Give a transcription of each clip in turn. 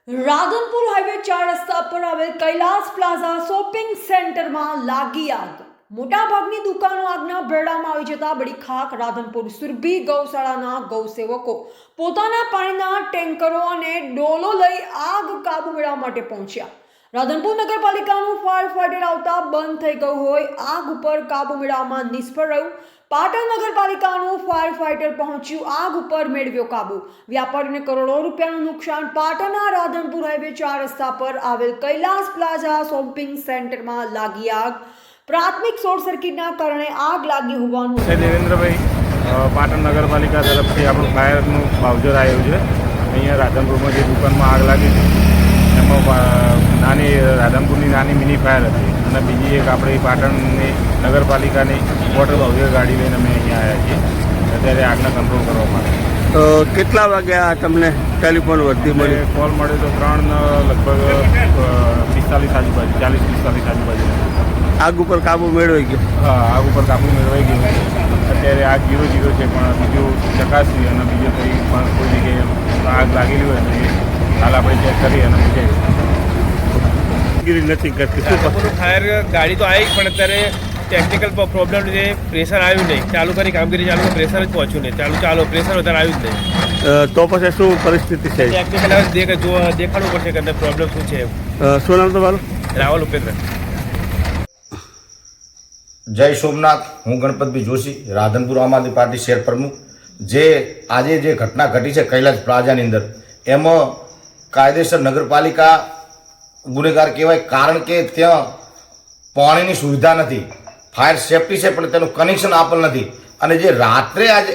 Radhanpur highway 4 રસ્તા પર આવેલ કૈલાસ પ્લાઝા શોપિંગ સેન્ટરમાં લાગી આગ। મોટાભાગની દુકાનો આગના ભેડામાં આવી જતા બળી ખાક। રાધનપુર સુરભી ગૌશાળાના ગૌસેવકો પોતાના પાણીના ટેન્કરો અને ડોલો લઈ આગ કાબુ મેળવવા માટે પહોંચ્યા। રાધનપુર નગરપાલિકાનું ફાયર ફાઈટર આવતા બંધ થઈ ગયું હોય આગ ઉપર કાબુ મેળવવામાં નિષ્ફળ રહ્યું। પાટણ નગરપાલિકાનું ફાયર ફાઈટર પહોંચ્યું, આગ ઉપર મેળવ્યો કાબુ। વ્યાપારીને કરોડો રૂપિયાનું નુકસાન। પાટણના રાધનપુર હાઈવે 4 રસ્તા પર આવેલ કૈલાસ પ્લાઝા શોપિંગ સેન્ટરમાં લાગી આગ। પ્રાથમિક શોર્ટ સર્કિટના કારણે આગ લાગી હોવાનું દેવેન્દ્રભાઈ પાટણ નગરપાલિકા તરફથી આપણું ફાયરનું માવજત આવ્યું છે। અહીંયા રાધનપુરમાં જે દુકાનમાં આગ લાગી હતી એમાં નાની રાધનપુરની નાની મિની ફાયર હતી અને બીજી એક આપણી પાટણની નગરપાલિકાની વોટર બાઉઝર ગાડી લઈને અમે અહીંયા આવ્યા છીએ। અત્યારે આગને કંટ્રોલ કરવા માટે કેટલા વાગ્યા તમને ટેલિફોન વર્તી મળ્યો? કોલ મળ્યો તો 3 લગભગ 45 આજુબાજુ 40-45 આજુબાજુ આગ ઉપર કાબુ મેળવાઈ ગયો? હા, આગ ઉપર કાબુ મેળવાઈ ગયો। અત્યારે આગ 0 છે, પણ બીજું ચકાસી અને બીજું કંઈ પણ કોઈ જગ્યાએ આગ લાગેલી હોય તો એ હાલ આપણે ચેક કરી અને કામગીરી નથી કરતી। શું ફાયર ગાડી તો આવી પણ અત્યારે ટેકનિકલ પ્રોબ્લેમ લીધે પ્રેશર આવ્યું નહીં। ચાલુ કરી કામગીરી ચાલુ પ્રેશર જ પહોંચ્યું નહીં। ચાલો પ્રેશર વધારે આવ્યું જ નહીં। તો પછી શું પરિસ્થિતિ છે? ટેકનિકલ દેખાડવું પડશે કે અંદર પ્રોબ્લેમ શું છે। શું નામ તમારું? રાવલ ઉપેન્દ્ર। જય સોમનાથ। હું ગણપતભાઈ જોશી, રાધનપુર આમ આદમી પાર્ટી શહેર પ્રમુખ। જે આજે જે ઘટના ઘટી છે કૈલાસ પ્લાઝાની અંદર, એમાં કાયદેસર નગરપાલિકા ગુનેગાર કહેવાય, કારણ કે ત્યાં પાણીની સુવિધા નથી, ફાયર સેફટી છે પણ તેનું કનેક્શન આપેલ નથી। અને જે રાત્રે આજે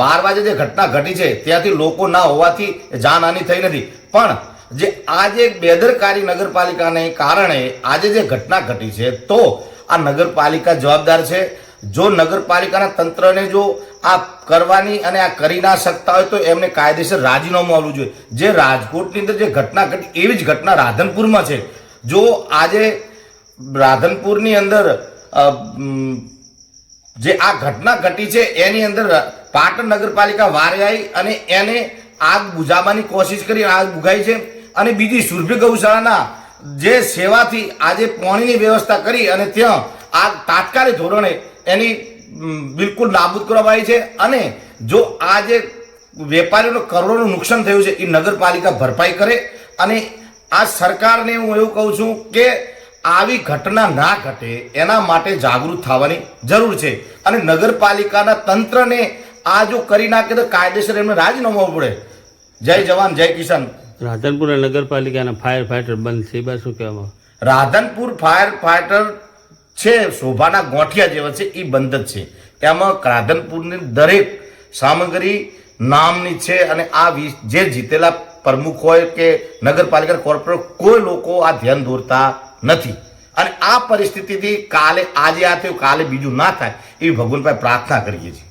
12 વાગે જે ઘટના ઘટી છે ત્યાંથી લોકો ના હોવાથી જાનહાનિ થઈ નથી, પણ જે આજે બેદરકારી નગરપાલિકાને કારણે આજે જે ઘટના ઘટી છે તો આ નગરપાલિકા જવાબદાર છે। જો નગરપાલિકાના તંત્રને જો આ કરવાની અને આ કરી ના શકતા હોય તો એમને કાયદેસર રાજીનામું આપવું જોઈએ। જે રાજકોટની અંદર જે ઘટના ઘટી એવી જ ઘટના રાધનપુરમાં છે। જો આજે રાધનપુરની અંદર જે આ ઘટના ઘટી છે એની અંદર પાટણ નગરપાલિકા વારે આવી અને એને આગ બુઝાવવાની કોશિશ કરી, આગ બુઝાઈ છે। અને બીજી સુરભી ગૌશાળાના જે સેવાથી આજે પાણીની વ્યવસ્થા કરી અને ત્યાં આગ તાત્કાલિક ધોરણે એની બિલકુલ નાબૂદ કરવામાં આવી છે। અને જો આ જે વેપારીઓને કરોડોનું નુકસાન થયું છે એ નગરપાલિકા ભરપાઈ કરે। અને આ સરકારને હું એવું કહું છું કે આવી ઘટના ના ઘટે એના માટે જાગૃત થવાની જરૂર છે। અને નગરપાલિકાના તંત્રને આ જો કરી નાખે તો કાયદેસર એમને રાજીનામું આપવું પડે। જય જવાન જય કિસાન। રાધનપુર નગરપાલિકાના ફાયર ફાઈટર બંધ છે, બસ શું કહેવામાં? રાધનપુર ફાયર ફાઈટર છે શોભાના ગોઠિયા જેવા છે એ બંધ જ છે। એમાં રાધનપુરની દરેક સામગ્રી નામની છે અને આ જે જીતેલા પ્રમુખ હોય કે નગરપાલિકા કોર્પોરેટ કોઈ લોકો આ ધ્યાન દોરતા નથી। અને આ પરિસ્થિતિથી આજે આ થયું કાલે બીજું ના થાય એવી ભગવાન પાસે પ્રાર્થના કરીએ છીએ।